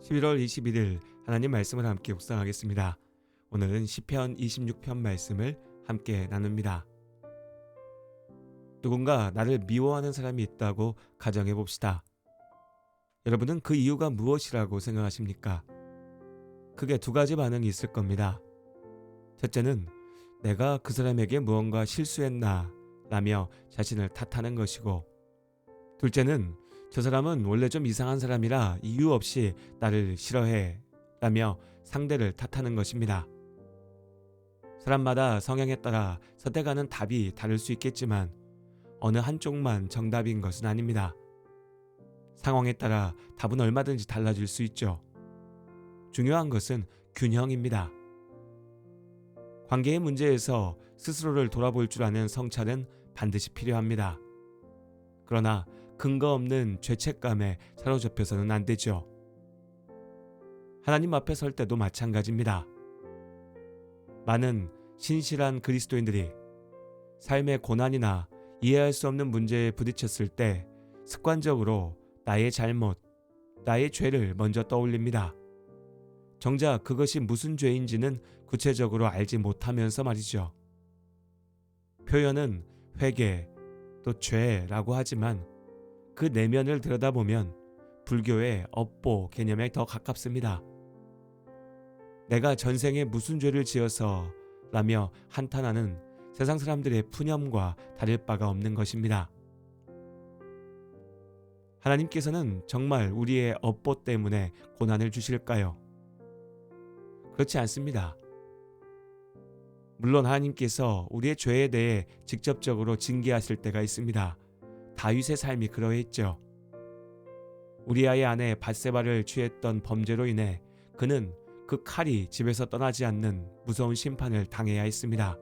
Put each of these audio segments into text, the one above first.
11월 21일 하나님 말씀을 함께 묵상하겠습니다. 오늘은 시편 26편 말씀을 함께 나눕니다. 누군가 나를 미워하는 사람이 있다고 가정해 봅시다. 여러분은 그 이유가 무엇이라고 생각하십니까? 크게 두 가지 반응이 있을 겁니다. 첫째는 내가 그 사람에게 무언가 실수했나 라며 자신을 탓하는 것이고, 둘째는 저 사람은 원래 좀 이상한 사람이라 이유 없이 나를 싫어해 라며 상대를 탓하는 것입니다. 사람마다 성향에 따라 선택하는 답이 다를 수 있겠지만 어느 한쪽만 정답인 것은 아닙니다. 상황에 따라 답은 얼마든지 달라질 수 있죠. 중요한 것은 균형입니다. 관계의 문제에서 스스로를 돌아볼 줄 아는 성찰은 반드시 필요합니다. 그러나 근거 없는 죄책감에 사로잡혀서는 안 되죠. 하나님 앞에 설 때도 마찬가지입니다. 많은 신실한 그리스도인들이 삶의 고난이나 이해할 수 없는 문제에 부딪혔을 때 습관적으로 나의 잘못, 나의 죄를 먼저 떠올립니다. 정작 그것이 무슨 죄인지는 구체적으로 알지 못하면서 말이죠. 표현은 회개, 또 죄라고 하지만 그 내면을 들여다보면 불교의 업보 개념에 더 가깝습니다. 내가 전생에 무슨 죄를 지어서 라며 한탄하는 세상 사람들의 푸념과 다를 바가 없는 것입니다. 하나님께서는 정말 우리의 업보 때문에 고난을 주실까요? 그렇지 않습니다. 물론 하나님께서 우리의 죄에 대해 직접적으로 징계하실 때가 있습니다. 다윗의 삶이 그러했죠. 우리아의 아내 밧세바를 취했던 범죄로 인해 그는 그 칼이 집에서 떠나지 않는 무서운 심판을 당해야 했습니다.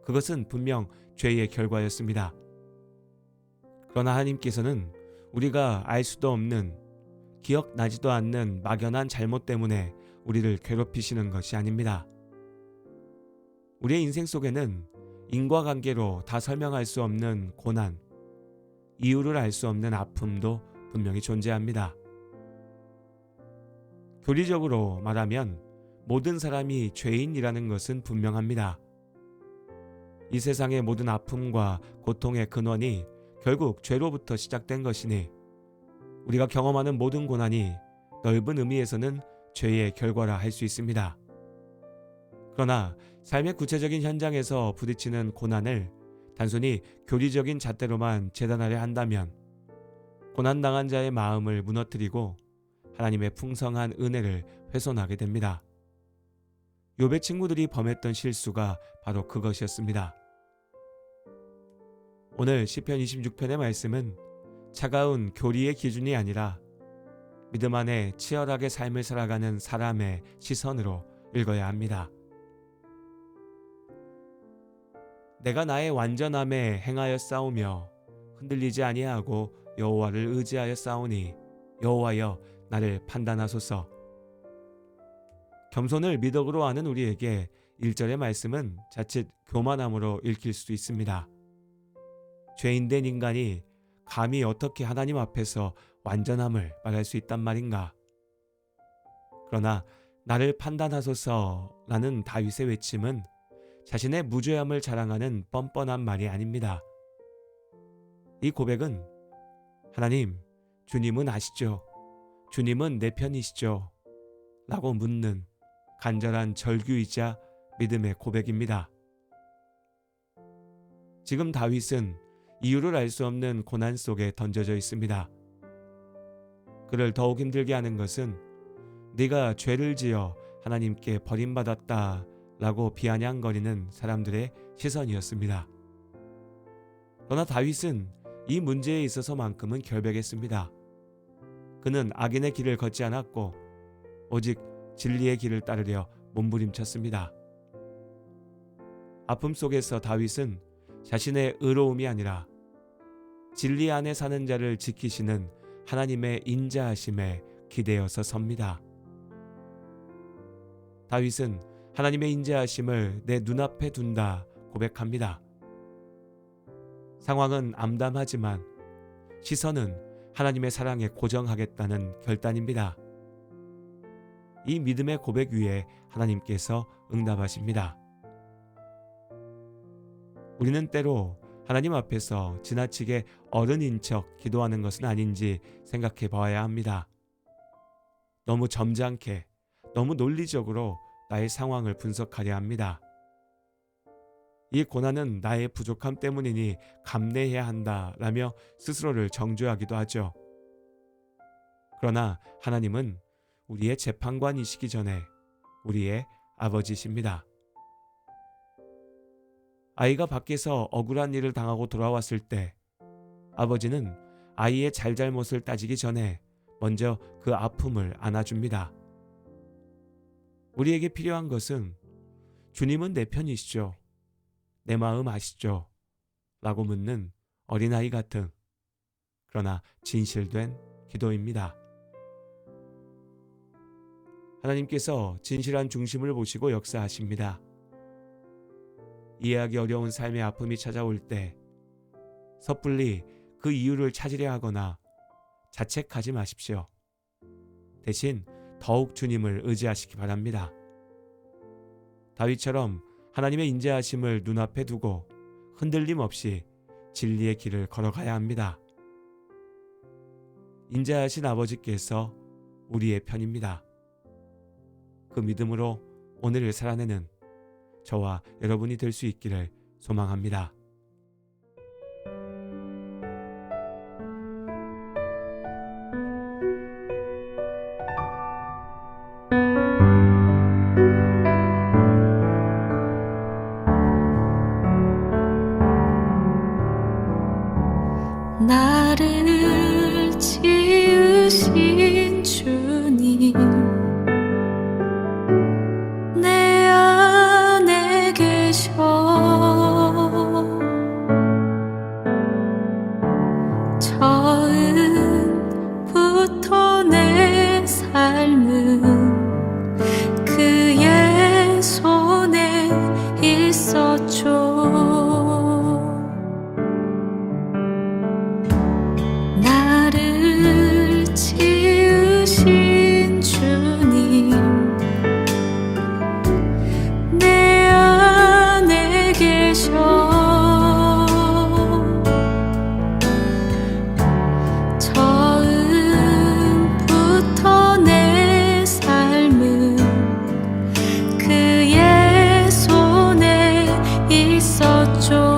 그것은 분명 죄의 결과였습니다. 그러나 하나님께서는 우리가 알 수도 없는, 기억나지도 않는 막연한 잘못 때문에 우리를 괴롭히시는 것이 아닙니다. 우리의 인생 속에는 인과관계로 다 설명할 수 없는 고난, 이유를 알 수 없는 아픔도 분명히 존재합니다. 교리적으로 말하면 모든 사람이 죄인이라는 것은 분명합니다. 이 세상의 모든 아픔과 고통의 근원이 결국 죄로부터 시작된 것이니 우리가 경험하는 모든 고난이 넓은 의미에서는 죄의 결과라 할 수 있습니다. 그러나 삶의 구체적인 현장에서 부딪히는 고난을 단순히 교리적인 잣대로만 재단하려 한다면 고난당한 자의 마음을 무너뜨리고 하나님의 풍성한 은혜를 훼손하게 됩니다. 욥의 친구들이 범했던 실수가 바로 그것이었습니다. 오늘 시편 26편의 말씀은 차가운 교리의 기준이 아니라 믿음 안에 치열하게 삶을 살아가는 사람의 시선으로 읽어야 합니다. 내가 나의 완전함에 행하여 싸우며 흔들리지 아니하고 여호와를 의지하여 싸우니 여호와여 나를 판단하소서. 겸손을 미덕으로 아는 우리에게 1절의 말씀은 자칫 교만함으로 읽힐 수도 있습니다. 죄인된 인간이 감히 어떻게 하나님 앞에서 완전함을 말할 수 있단 말인가? 그러나 나를 판단하소서라는 다윗의 외침은 자신의 무죄함을 자랑하는 뻔뻔한 말이 아닙니다. 이 고백은 하나님, 주님은 아시죠? 주님은 내 편이시죠? 라고 묻는 간절한 절규이자 믿음의 고백입니다. 지금 다윗은 이유를 알 수 없는 고난 속에 던져져 있습니다. 그를 더욱 힘들게 하는 것은 네가 죄를 지어 하나님께 버림받았다 라고 비아냥거리는 사람들의 시선이었습니다. 그러나 다윗은 이 문제에 있어서만큼은 결백했습니다. 그는 악인의 길을 걷지 않았고 오직 진리의 길을 따르려 몸부림쳤습니다. 아픔 속에서 다윗은 자신의 의로움이 아니라 진리 안에 사는 자를 지키시는 하나님의 인자하심에 기대어서 섭니다. 다윗은 하나님의 인자하심을 내 눈앞에 둔다 고백합니다. 상황은 암담하지만 시선은 하나님의 사랑에 고정하겠다는 결단입니다. 이 믿음의 고백 위에 하나님께서 응답하십니다. 우리는 때로 하나님 앞에서 지나치게 어른인 척 기도하는 것은 아닌지 생각해 봐야 합니다. 너무 점잖게, 너무 논리적으로 나의 상황을 분석하려 합니다. 이 고난은 나의 부족함 때문이니 감내해야 한다라며 스스로를 정죄하기도 하죠. 그러나 하나님은 우리의 재판관이시기 전에 우리의 아버지십니다. 아이가 밖에서 억울한 일을 당하고 돌아왔을 때 아버지는 아이의 잘잘못을 따지기 전에 먼저 그 아픔을 안아줍니다. 우리에게 필요한 것은 주님은 내 편이시죠? 내 마음 아시죠? 라고 묻는 어린아이 같은 그러나 진실된 기도입니다. 하나님께서 진실한 중심을 보시고 역사하십니다. 이해하기 어려운 삶의 아픔이 찾아올 때 섣불리 그 이유를 찾으려 하거나 자책하지 마십시오. 대신 더욱 주님을 의지하시기 바랍니다. 다윗처럼 하나님의 인자하심을 눈앞에 두고 흔들림 없이 진리의 길을 걸어가야 합니다. 인자하신 아버지께서 우리의 편입니다. 그 믿음으로 오늘을 살아내는 저와 여러분이 될 수 있기를 소망합니다. 나를 지으신 주님, 내 안에 계셔. 처음부터 내 삶은 그의 손에 있었죠. 나를 지으신 주님, 내 안에 계셔. 처음부터 내 삶은 그의 손에 있었죠.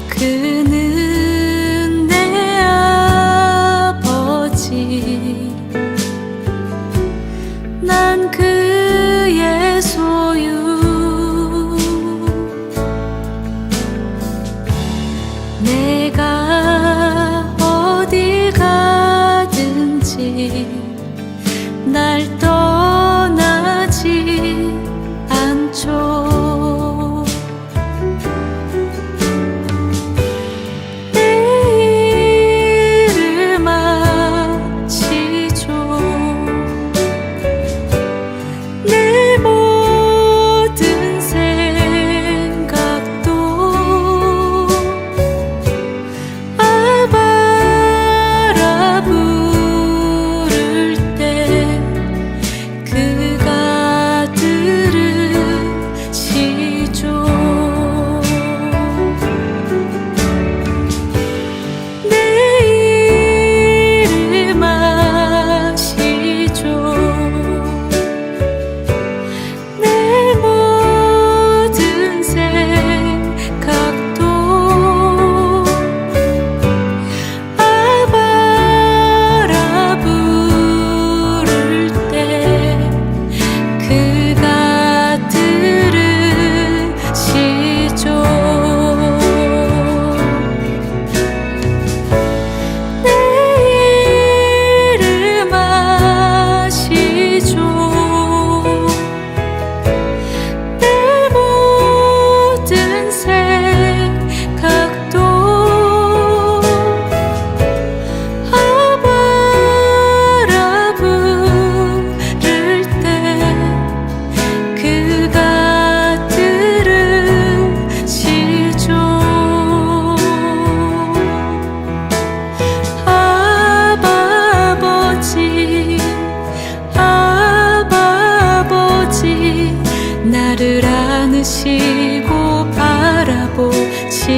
그는 내 아버지, 난 그의 소유. 내가 어딜 가든지 날 떠나지 않죠.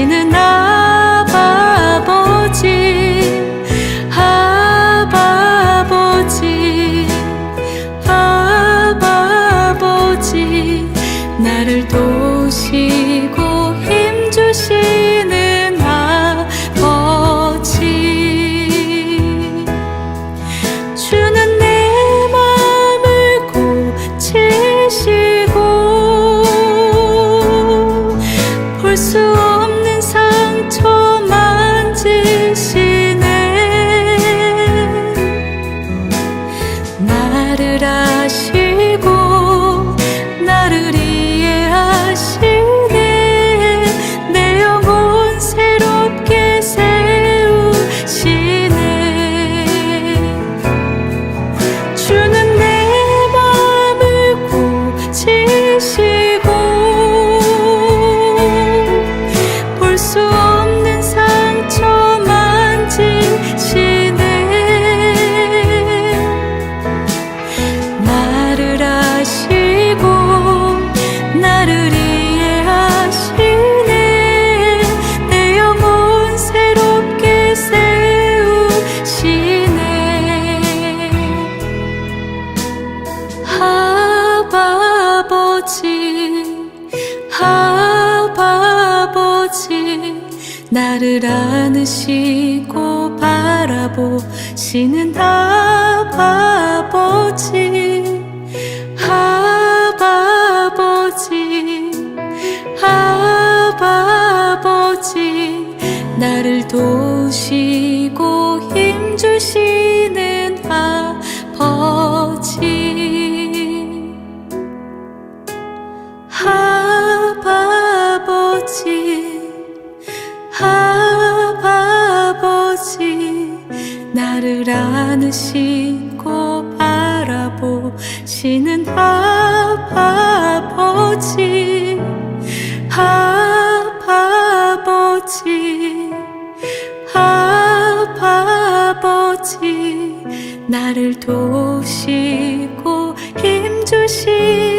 시는 아버지 아버지 아버지 나를 도우시고 힘주시는 아버지 주는 내 맘을 고치시고 볼 수 없는 상처 만지시네 나를 아시고 나를 이해하시네 내 영혼 새롭게 세우시네 주는 내 맘을 고치시고 볼 수 없는 상처 만지시네 나를 아시고 나를 이해하시네 내 영혼 새롭게 세우시네 아버지 나를 안으시고 바라보시는 아버지 아버지 나를 도우시고 힘주시는 아버지 아버지 나를 안으시고 바라보시는 아버지 아버지 나를 도우시고 힘주시